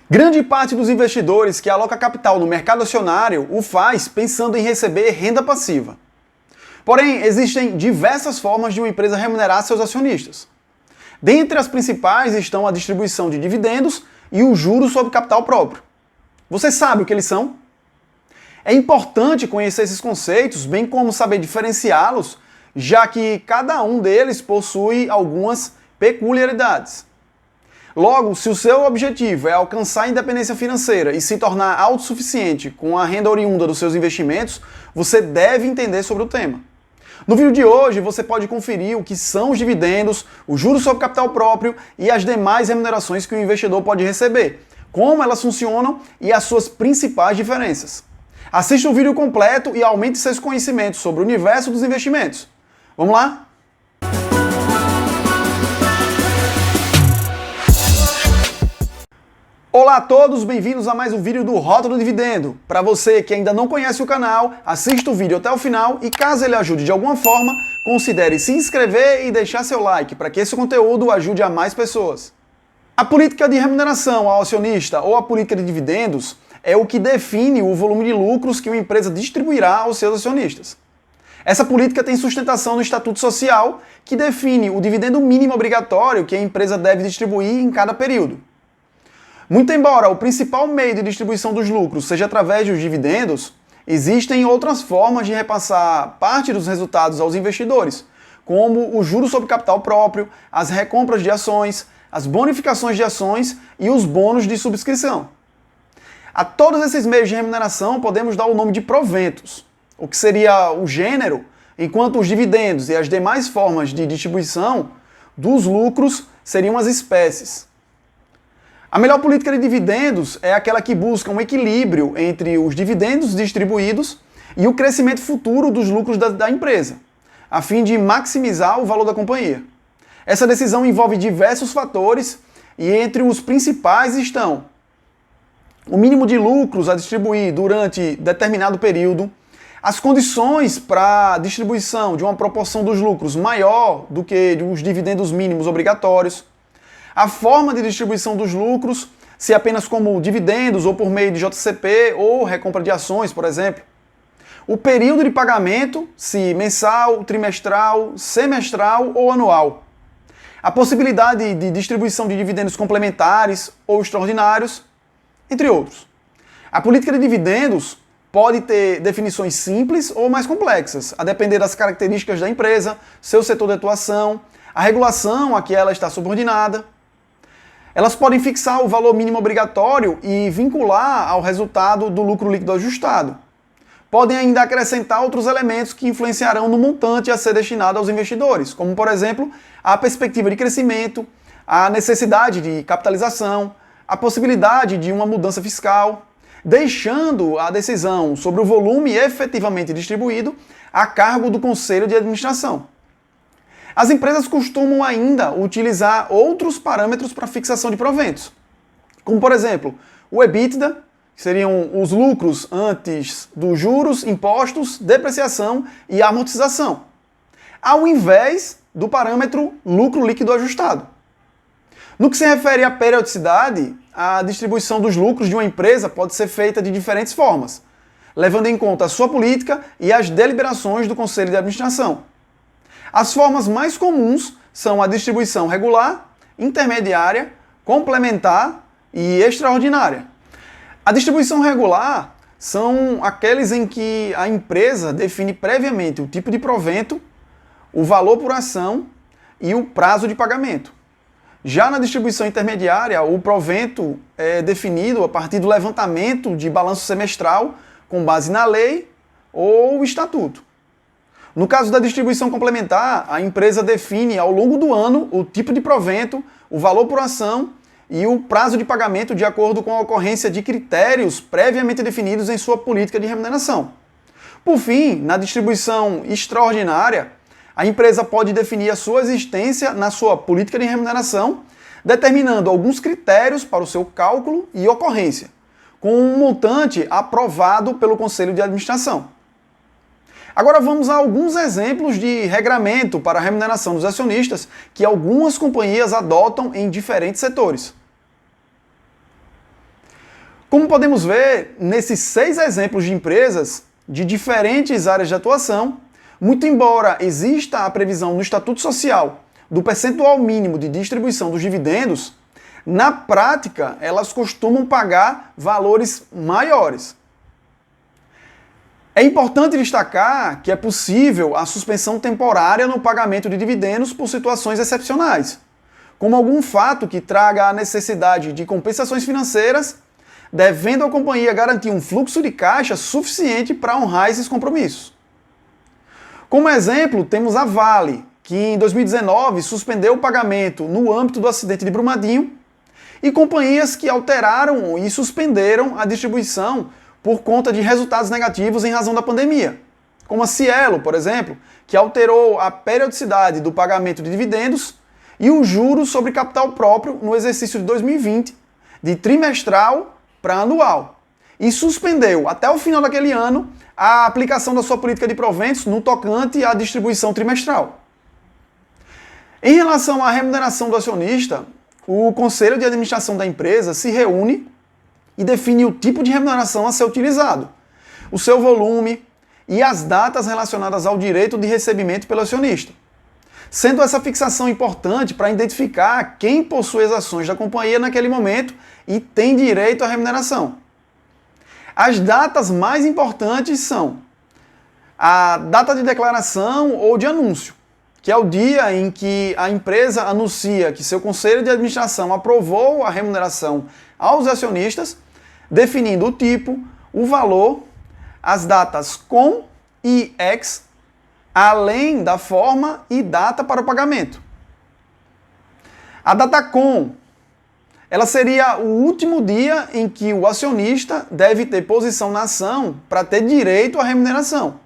Grande parte dos investidores que aloca capital no mercado acionário o faz pensando em receber renda passiva. Porém, existem diversas formas de uma empresa remunerar seus acionistas. Dentre as principais estão a distribuição de dividendos e o juros sobre capital próprio. Você sabe o que eles são? É importante conhecer esses conceitos, bem como saber diferenciá-los, já que cada um deles possui algumas peculiaridades. Logo, se o seu objetivo é alcançar a independência financeira e se tornar autossuficiente com a renda oriunda dos seus investimentos, você deve entender sobre o tema. No vídeo de hoje, você pode conferir o que são os dividendos, os juros sobre capital próprio e as demais remunerações que o investidor pode receber, como elas funcionam e as suas principais diferenças. Assista o vídeo completo e aumente seus conhecimentos sobre o universo dos investimentos. Vamos lá? Olá a todos, bem-vindos a mais um vídeo do Rota do Dividendo. Para você que ainda não conhece o canal, assista o vídeo até o final e caso ele ajude de alguma forma, considere se inscrever e deixar seu like para que esse conteúdo ajude a mais pessoas. A política de remuneração ao acionista ou a política de dividendos é o que define o volume de lucros que uma empresa distribuirá aos seus acionistas. Essa política tem sustentação no Estatuto Social, que define o dividendo mínimo obrigatório que a empresa deve distribuir em cada período. Muito embora o principal meio de distribuição dos lucros seja através dos dividendos, existem outras formas de repassar parte dos resultados aos investidores, como o juros sobre capital próprio, as recompras de ações, as bonificações de ações e os bônus de subscrição. A todos esses meios de remuneração podemos dar o nome de proventos, o que seria o gênero, enquanto os dividendos e as demais formas de distribuição dos lucros seriam as espécies. A melhor política de dividendos é aquela que busca um equilíbrio entre os dividendos distribuídos e o crescimento futuro dos lucros da empresa, a fim de maximizar o valor da companhia. Essa decisão envolve diversos fatores e entre os principais estão o mínimo de lucros a distribuir durante determinado período, as condições para a distribuição de uma proporção dos lucros maior do que os dividendos mínimos obrigatórios, a forma de distribuição dos lucros, se apenas como dividendos ou por meio de JCP ou recompra de ações, por exemplo. O período de pagamento, se mensal, trimestral, semestral ou anual. A possibilidade de distribuição de dividendos complementares ou extraordinários, entre outros. A política de dividendos pode ter definições simples ou mais complexas, a depender das características da empresa, seu setor de atuação, a regulação a que ela está subordinada. Elas podem fixar o valor mínimo obrigatório e vincular ao resultado do lucro líquido ajustado. Podem ainda acrescentar outros elementos que influenciarão no montante a ser destinado aos investidores, como, por exemplo, a perspectiva de crescimento, a necessidade de capitalização, a possibilidade de uma mudança fiscal, deixando a decisão sobre o volume efetivamente distribuído a cargo do Conselho de Administração. As empresas costumam ainda utilizar outros parâmetros para fixação de proventos, como por exemplo, o EBITDA, que seriam os lucros antes dos juros, impostos, depreciação e amortização, ao invés do parâmetro lucro líquido ajustado. No que se refere à periodicidade, a distribuição dos lucros de uma empresa pode ser feita de diferentes formas, levando em conta a sua política e as deliberações do Conselho de Administração. As formas mais comuns são a distribuição regular, intermediária, complementar e extraordinária. A distribuição regular são aqueles em que a empresa define previamente o tipo de provento, o valor por ação e o prazo de pagamento. Já na distribuição intermediária, o provento é definido a partir do levantamento de balanço semestral com base na lei ou estatuto. No caso da distribuição complementar, a empresa define ao longo do ano o tipo de provento, o valor por ação e o prazo de pagamento de acordo com a ocorrência de critérios previamente definidos em sua política de remuneração. Por fim, na distribuição extraordinária, a empresa pode definir a sua existência na sua política de remuneração, determinando alguns critérios para o seu cálculo e ocorrência, com um montante aprovado pelo Conselho de Administração. Agora vamos a alguns exemplos de regramento para a remuneração dos acionistas que algumas companhias adotam em diferentes setores. Como podemos ver, nesses 6 exemplos de empresas de diferentes áreas de atuação, muito embora exista a previsão no Estatuto Social do percentual mínimo de distribuição dos dividendos, na prática elas costumam pagar valores maiores. É importante destacar que é possível a suspensão temporária no pagamento de dividendos por situações excepcionais, como algum fato que traga a necessidade de compensações financeiras, devendo a companhia garantir um fluxo de caixa suficiente para honrar esses compromissos. Como exemplo, temos a Vale, que em 2019 suspendeu o pagamento no âmbito do acidente de Brumadinho, e companhias que alteraram e suspenderam a distribuição por conta de resultados negativos em razão da pandemia, como a Cielo, por exemplo, que alterou a periodicidade do pagamento de dividendos e os juros sobre capital próprio no exercício de 2020, de trimestral para anual, e suspendeu até o final daquele ano a aplicação da sua política de proventos no tocante à distribuição trimestral. Em relação à remuneração do acionista, o Conselho de Administração da empresa se reúne e define o tipo de remuneração a ser utilizado, o seu volume e as datas relacionadas ao direito de recebimento pelo acionista, sendo essa fixação importante para identificar quem possui as ações da companhia naquele momento e tem direito à remuneração. As datas mais importantes são a data de declaração ou de anúncio, que é o dia em que a empresa anuncia que seu conselho de administração aprovou a remuneração aos acionistas, definindo o tipo, o valor, as datas com e ex, além da forma e data para o pagamento. A data com, ela seria o último dia em que o acionista deve ter posição na ação para ter direito à remuneração.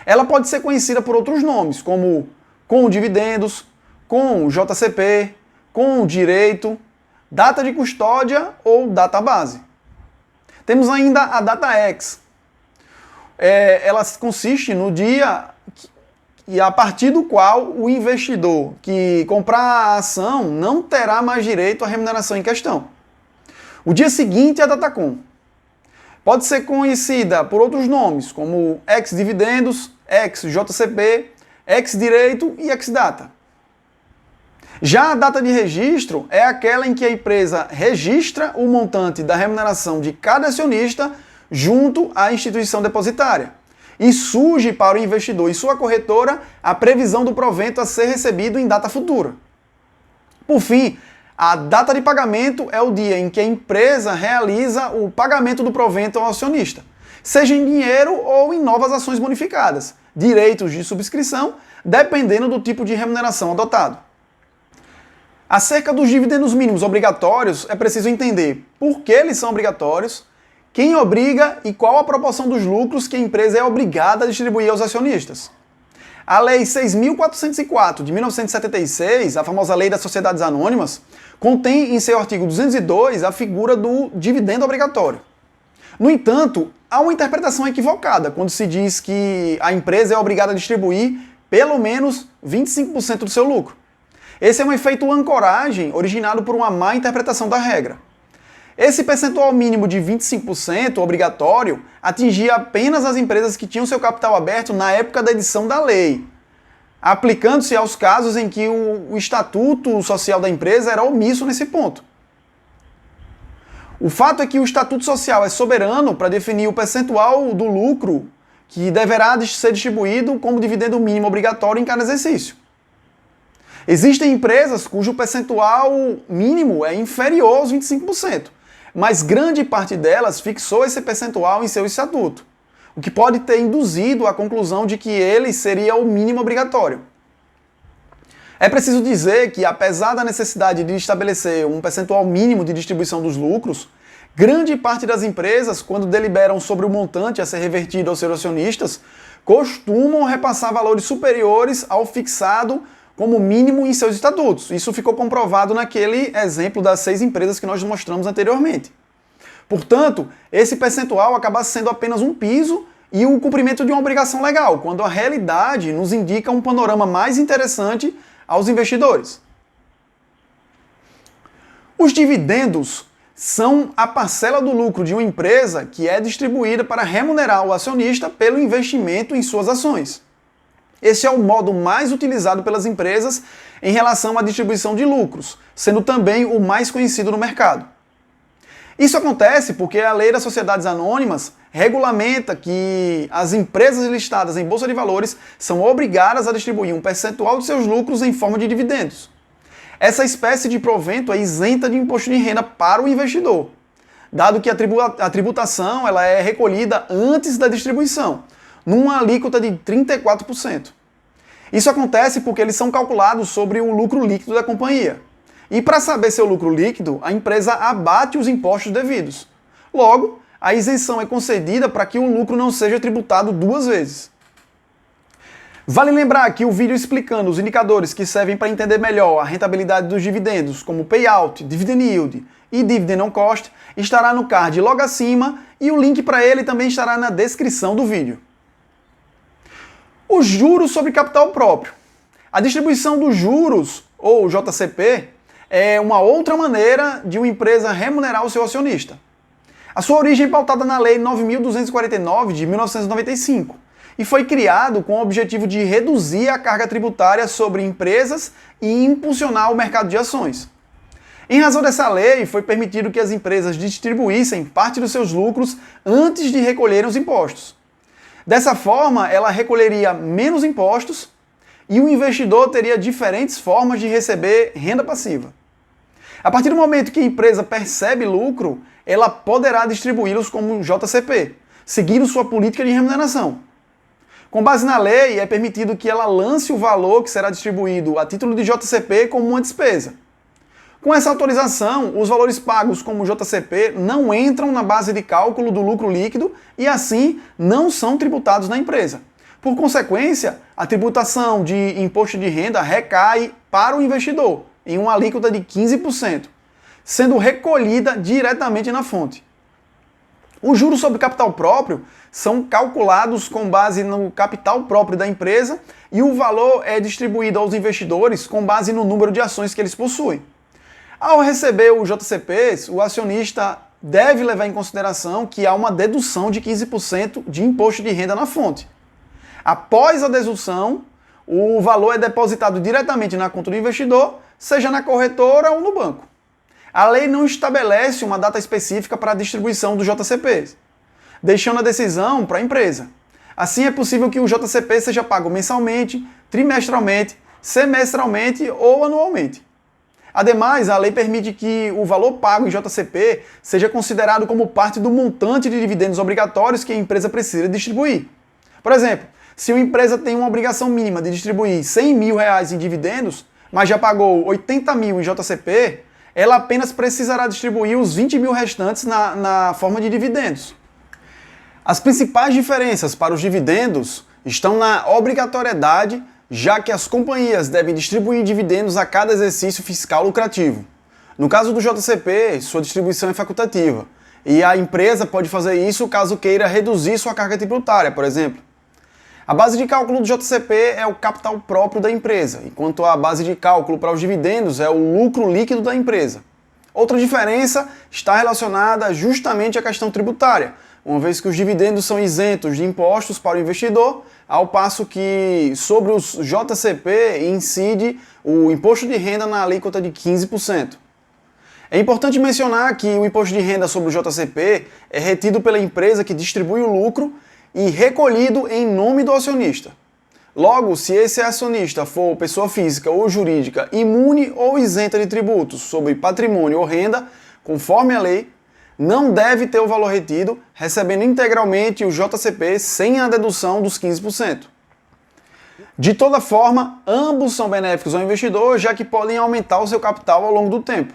Ela pode ser conhecida por outros nomes, como com dividendos, com JCP, com direito, data de custódia ou data base. Temos ainda a data ex. Ela consiste no dia e a partir do qual o investidor que comprar a ação não terá mais direito à remuneração em questão. O dia seguinte é a data com. Pode ser conhecida por outros nomes, como ex-dividendos, ex-JCP, ex-direito e ex-data. Já a data de registro é aquela em que a empresa registra o montante da remuneração de cada acionista junto à instituição depositária e surge para o investidor e sua corretora a previsão do provento a ser recebido em data futura. Por fim, a data de pagamento é o dia em que a empresa realiza o pagamento do provento ao acionista, seja em dinheiro ou em novas ações bonificadas, direitos de subscrição, dependendo do tipo de remuneração adotado. Acerca dos dividendos mínimos obrigatórios, é preciso entender por que eles são obrigatórios, quem obriga e qual a proporção dos lucros que a empresa é obrigada a distribuir aos acionistas. A Lei 6.404 de 1976, a famosa Lei das Sociedades Anônimas, contém em seu artigo 202 a figura do dividendo obrigatório. No entanto, há uma interpretação equivocada quando se diz que a empresa é obrigada a distribuir pelo menos 25% do seu lucro. Esse é um efeito ancoragem originado por uma má interpretação da regra. Esse percentual mínimo de 25% obrigatório atingia apenas as empresas que tinham seu capital aberto na época da edição da lei, aplicando-se aos casos em que o estatuto social da empresa era omisso nesse ponto. O fato é que o estatuto social é soberano para definir o percentual do lucro que deverá ser distribuído como dividendo mínimo obrigatório em cada exercício. Existem empresas cujo percentual mínimo é inferior aos 25%, mas grande parte delas fixou esse percentual em seu estatuto, o que pode ter induzido à conclusão de que ele seria o mínimo obrigatório. É preciso dizer que, apesar da necessidade de estabelecer um percentual mínimo de distribuição dos lucros, grande parte das empresas, quando deliberam sobre o montante a ser revertido aos seus acionistas, costumam repassar valores superiores ao fixado como mínimo em seus estatutos. Isso ficou comprovado naquele exemplo das 6 empresas que nós mostramos anteriormente. Portanto, esse percentual acaba sendo apenas um piso e o cumprimento de uma obrigação legal, quando a realidade nos indica um panorama mais interessante aos investidores. Os dividendos são a parcela do lucro de uma empresa que é distribuída para remunerar o acionista pelo investimento em suas ações. Esse é o modo mais utilizado pelas empresas em relação à distribuição de lucros, sendo também o mais conhecido no mercado. Isso acontece porque a Lei das Sociedades Anônimas regulamenta que as empresas listadas em Bolsa de Valores são obrigadas a distribuir um percentual de seus lucros em forma de dividendos. Essa espécie de provento é isenta de imposto de renda para o investidor, dado que a tributação ela é recolhida antes da distribuição, numa alíquota de 34%. Isso acontece porque eles são calculados sobre o lucro líquido da companhia. E para saber seu lucro líquido, a empresa abate os impostos devidos. Logo, a isenção é concedida para que o lucro não seja tributado duas vezes. Vale lembrar que o vídeo explicando os indicadores que servem para entender melhor a rentabilidade dos dividendos, como payout, dividend yield e dividend on cost, estará no card logo acima e o link para ele também estará na descrição do vídeo. Os juros sobre capital próprio. A distribuição dos juros, ou JCP, é uma outra maneira de uma empresa remunerar o seu acionista. A sua origem é pautada na Lei 9.249 de 1995. E foi criado com o objetivo de reduzir a carga tributária sobre empresas e impulsionar o mercado de ações. Em razão dessa lei, foi permitido que as empresas distribuíssem parte dos seus lucros antes de recolherem os impostos. Dessa forma, ela recolheria menos impostos e o investidor teria diferentes formas de receber renda passiva. A partir do momento que a empresa percebe lucro, ela poderá distribuí-los como JCP, seguindo sua política de remuneração. Com base na lei, é permitido que ela lance o valor que será distribuído a título de JCP como uma despesa. Com essa autorização, os valores pagos como JCP não entram na base de cálculo do lucro líquido e, assim, não são tributados na empresa. Por consequência, a tributação de imposto de renda recai para o investidor, em uma alíquota de 15%, sendo recolhida diretamente na fonte. Os juros sobre capital próprio são calculados com base no capital próprio da empresa e o valor é distribuído aos investidores com base no número de ações que eles possuem. Ao receber o JCPs, o acionista deve levar em consideração que há uma dedução de 15% de imposto de renda na fonte. Após a dedução, o valor é depositado diretamente na conta do investidor, seja na corretora ou no banco. A lei não estabelece uma data específica para a distribuição do JCP, deixando a decisão para a empresa. Assim é possível que o JCP seja pago mensalmente, trimestralmente, semestralmente ou anualmente. Ademais, a lei permite que o valor pago em JCP seja considerado como parte do montante de dividendos obrigatórios que a empresa precisa distribuir. Por exemplo, se uma empresa tem uma obrigação mínima de distribuir R$100 mil em dividendos, mas já pagou 80 mil em JCP, ela apenas precisará distribuir os 20 mil restantes na forma de dividendos. As principais diferenças para os dividendos estão na obrigatoriedade, já que as companhias devem distribuir dividendos a cada exercício fiscal lucrativo. No caso do JCP, sua distribuição é facultativa, e a empresa pode fazer isso caso queira reduzir sua carga tributária, por exemplo. A base de cálculo do JCP é o capital próprio da empresa, enquanto a base de cálculo para os dividendos é o lucro líquido da empresa. Outra diferença está relacionada justamente à questão tributária, uma vez que os dividendos são isentos de impostos para o investidor, ao passo que sobre os JCP incide o imposto de renda na alíquota de 15%. É importante mencionar que o imposto de renda sobre o JCP é retido pela empresa que distribui o lucro e recolhido em nome do acionista. Logo, se esse acionista for pessoa física ou jurídica imune ou isenta de tributos sobre patrimônio ou renda, conforme a lei, não deve ter o valor retido, recebendo integralmente o JCP sem a dedução dos 15%. De toda forma, ambos são benéficos ao investidor, já que podem aumentar o seu capital ao longo do tempo.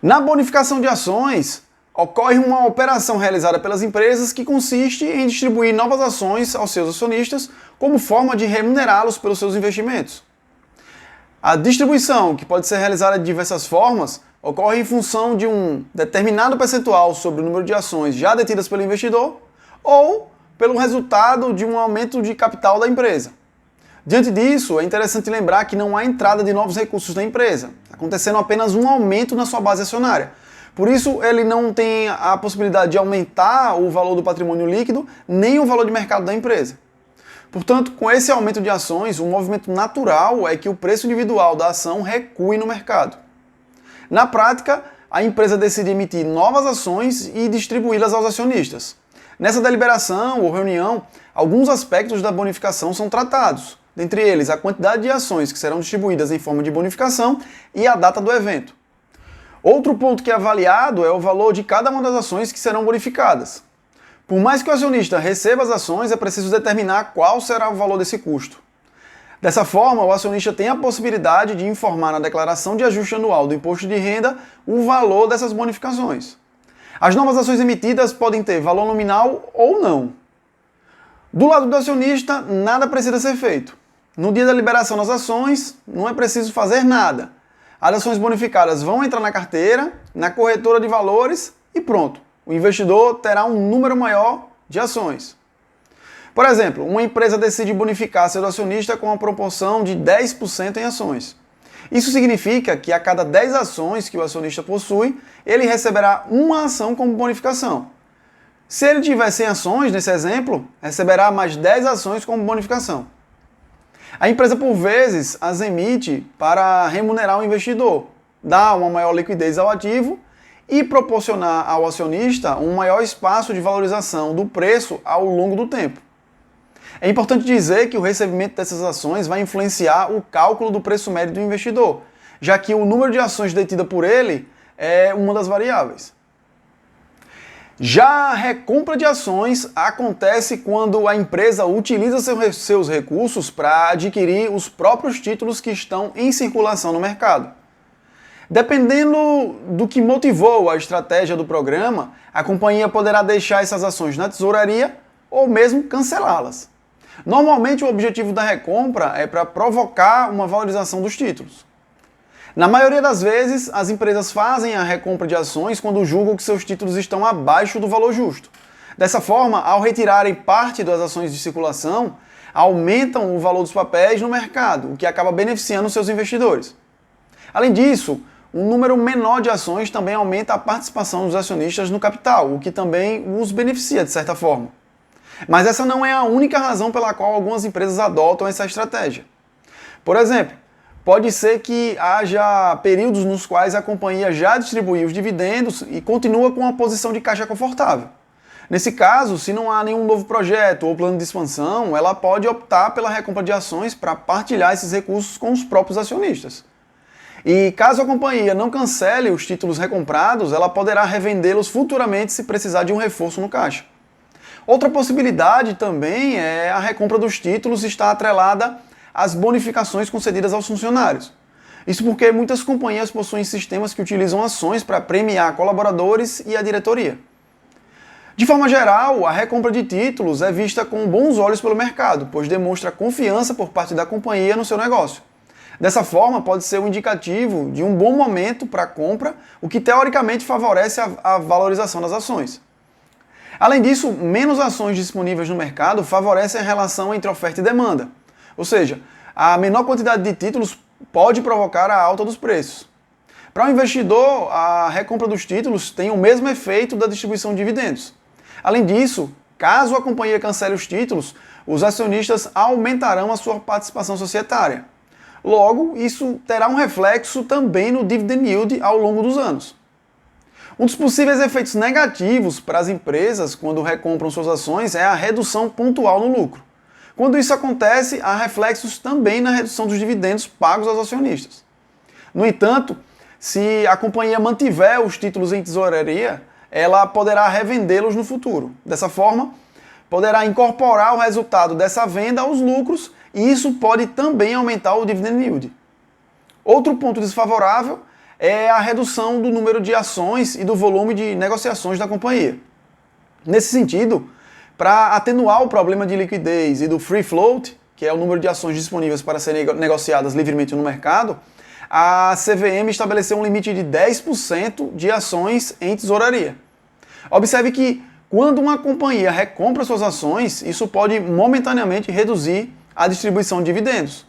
Na bonificação de ações, ocorre uma operação realizada pelas empresas que consiste em distribuir novas ações aos seus acionistas como forma de remunerá-los pelos seus investimentos. A distribuição, que pode ser realizada de diversas formas, ocorre em função de um determinado percentual sobre o número de ações já detidas pelo investidor ou pelo resultado de um aumento de capital da empresa. Diante disso, é interessante lembrar que não há entrada de novos recursos na empresa, acontecendo apenas um aumento na sua base acionária. Por isso, ele não tem a possibilidade de aumentar o valor do patrimônio líquido, nem o valor de mercado da empresa. Portanto, com esse aumento de ações, o movimento natural é que o preço individual da ação recue no mercado. Na prática, a empresa decide emitir novas ações e distribuí-las aos acionistas. Nessa deliberação ou reunião, alguns aspectos da bonificação são tratados, dentre eles a quantidade de ações que serão distribuídas em forma de bonificação e a data do evento. Outro ponto que é avaliado é o valor de cada uma das ações que serão bonificadas. Por mais que o acionista receba as ações, é preciso determinar qual será o valor desse custo. Dessa forma, o acionista tem a possibilidade de informar na declaração de ajuste anual do imposto de renda o valor dessas bonificações. As novas ações emitidas podem ter valor nominal ou não. Do lado do acionista, nada precisa ser feito. No dia da liberação das ações, não é preciso fazer nada. As ações bonificadas vão entrar na carteira, na corretora de valores e pronto. O investidor terá um número maior de ações. Por exemplo, uma empresa decide bonificar seu acionista com uma proporção de 10% em ações. Isso significa que a cada 10 ações que o acionista possui, ele receberá uma ação como bonificação. Se ele tiver 100 ações, nesse exemplo, receberá mais 10 ações como bonificação. A empresa, por vezes, as emite para remunerar o investidor, dar uma maior liquidez ao ativo e proporcionar ao acionista um maior espaço de valorização do preço ao longo do tempo. É importante dizer que o recebimento dessas ações vai influenciar o cálculo do preço médio do investidor, já que o número de ações detidas por ele é uma das variáveis. Já a recompra de ações acontece quando a empresa utiliza seus recursos para adquirir os próprios títulos que estão em circulação no mercado. Dependendo do que motivou a estratégia do programa, a companhia poderá deixar essas ações na tesouraria ou mesmo cancelá-las. Normalmente o objetivo da recompra é para provocar uma valorização dos títulos. Na maioria das vezes, as empresas fazem a recompra de ações quando julgam que seus títulos estão abaixo do valor justo. Dessa forma, ao retirarem parte das ações de circulação, aumentam o valor dos papéis no mercado, o que acaba beneficiando seus investidores. Além disso, um número menor de ações também aumenta a participação dos acionistas no capital, o que também os beneficia de certa forma. Mas essa não é a única razão pela qual algumas empresas adotam essa estratégia. Por exemplo, pode ser que haja períodos nos quais a companhia já distribuiu os dividendos e continua com uma posição de caixa confortável. Nesse caso, se não há nenhum novo projeto ou plano de expansão, ela pode optar pela recompra de ações para partilhar esses recursos com os próprios acionistas. E caso a companhia não cancele os títulos recomprados, ela poderá revendê-los futuramente se precisar de um reforço no caixa. Outra possibilidade também é a recompra dos títulos estar atrelada às bonificações concedidas aos funcionários. Isso porque muitas companhias possuem sistemas que utilizam ações para premiar colaboradores e a diretoria. De forma geral, a recompra de títulos é vista com bons olhos pelo mercado, pois demonstra confiança por parte da companhia no seu negócio. Dessa forma, pode ser um indicativo de um bom momento para a compra, o que teoricamente favorece a valorização das ações. Além disso, menos ações disponíveis no mercado favorecem a relação entre oferta e demanda. Ou seja, a menor quantidade de títulos pode provocar a alta dos preços. Para o investidor, a recompra dos títulos tem o mesmo efeito da distribuição de dividendos. Além disso, caso a companhia cancele os títulos, os acionistas aumentarão a sua participação societária. Logo, isso terá um reflexo também no dividend yield ao longo dos anos. Um dos possíveis efeitos negativos para as empresas quando recompram suas ações é a redução pontual no lucro. Quando isso acontece, há reflexos também na redução dos dividendos pagos aos acionistas. No entanto, se a companhia mantiver os títulos em tesouraria, ela poderá revendê-los no futuro. Dessa forma, poderá incorporar o resultado dessa venda aos lucros e isso pode também aumentar o dividend yield. Outro ponto desfavorável é a redução do número de ações e do volume de negociações da companhia. Nesse sentido, para atenuar o problema de liquidez e do free float, que é o número de ações disponíveis para serem negociadas livremente no mercado, a CVM estabeleceu um limite de 10% de ações em tesouraria. Observe que, quando uma companhia recompra suas ações, isso pode momentaneamente reduzir a distribuição de dividendos.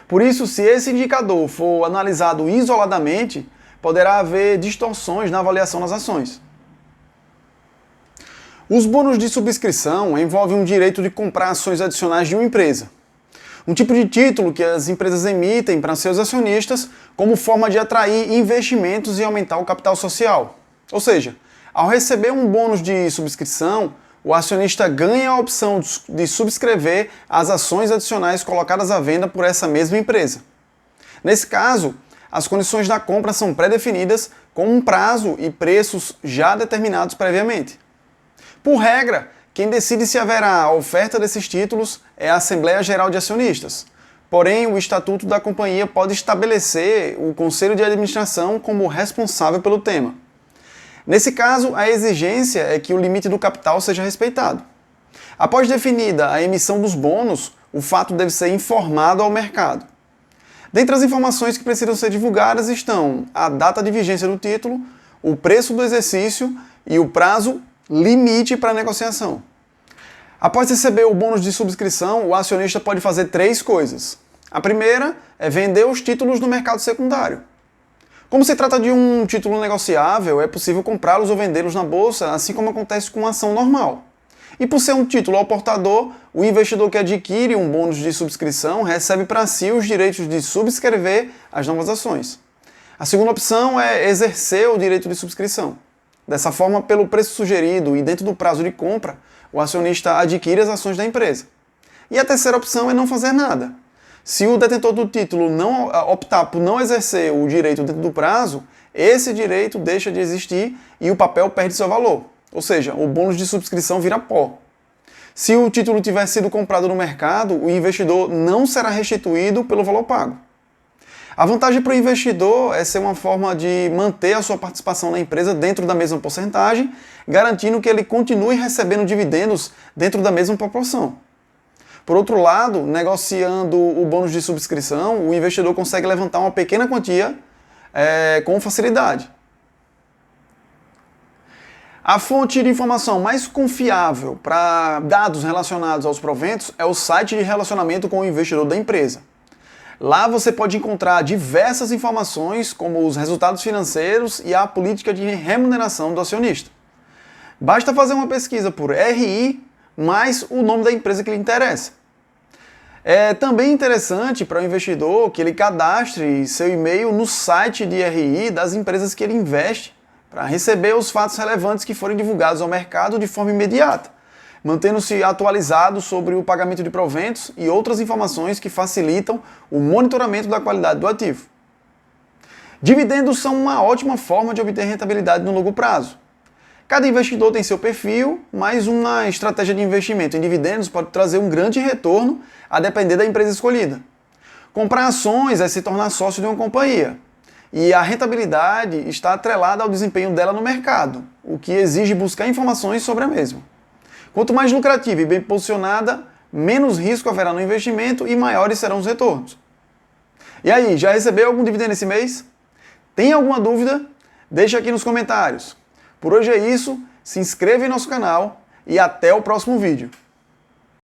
Por isso, se esse indicador for analisado isoladamente, poderá haver distorções na avaliação das ações. Os bônus de subscrição envolvem o direito de comprar ações adicionais de uma empresa. Um tipo de título que as empresas emitem para seus acionistas como forma de atrair investimentos e aumentar o capital social. Ou seja, ao receber um bônus de subscrição, o acionista ganha a opção de subscrever as ações adicionais colocadas à venda por essa mesma empresa. Nesse caso, as condições da compra são pré-definidas com um prazo e preços já determinados previamente. Por regra, quem decide se haverá a oferta desses títulos é a Assembleia Geral de Acionistas. Porém, o Estatuto da companhia pode estabelecer o Conselho de Administração como responsável pelo tema. Nesse caso, a exigência é que o limite do capital seja respeitado. Após definida a emissão dos bônus, o fato deve ser informado ao mercado. Dentre as informações que precisam ser divulgadas estão a data de vigência do título, o preço do exercício e o prazo limite para negociação. Após receber o bônus de subscrição, o acionista pode fazer 3 coisas. A primeira é vender os títulos no mercado secundário. Como se trata de um título negociável, é possível comprá-los ou vendê-los na bolsa, assim como acontece com uma ação normal. E por ser um título ao portador, o investidor que adquire um bônus de subscrição recebe para si os direitos de subscrever as novas ações. A segunda opção é exercer o direito de subscrição. Dessa forma, pelo preço sugerido e dentro do prazo de compra, o acionista adquire as ações da empresa. E a terceira opção é não fazer nada. Se o detentor do título não optar por não exercer o direito dentro do prazo, esse direito deixa de existir e o papel perde seu valor. Ou seja, o bônus de subscrição vira pó. Se o título tiver sido comprado no mercado, o investidor não será restituído pelo valor pago. A vantagem para o investidor é ser uma forma de manter a sua participação na empresa dentro da mesma porcentagem, garantindo que ele continue recebendo dividendos dentro da mesma proporção. Por outro lado, negociando o bônus de subscrição, o investidor consegue levantar uma pequena quantia com facilidade. A fonte de informação mais confiável para dados relacionados aos proventos é o site de relacionamento com o investidor da empresa. Lá você pode encontrar diversas informações, como os resultados financeiros e a política de remuneração do acionista. Basta fazer uma pesquisa por RI mais o nome da empresa que lhe interessa. É também interessante para o investidor que ele cadastre seu e-mail no site de RI das empresas que ele investe para receber os fatos relevantes que forem divulgados ao mercado de forma imediata, mantendo-se atualizado sobre o pagamento de proventos e outras informações que facilitam o monitoramento da qualidade do ativo. Dividendos são uma ótima forma de obter rentabilidade no longo prazo. Cada investidor tem seu perfil, mas uma estratégia de investimento em dividendos pode trazer um grande retorno a depender da empresa escolhida. Comprar ações é se tornar sócio de uma companhia, e a rentabilidade está atrelada ao desempenho dela no mercado, o que exige buscar informações sobre a mesma. Quanto mais lucrativa e bem posicionada, menos risco haverá no investimento e maiores serão os retornos. E aí, já recebeu algum dividendo esse mês? Tem alguma dúvida? Deixa aqui nos comentários. Por hoje é isso, se inscreva em nosso canal e até o próximo vídeo.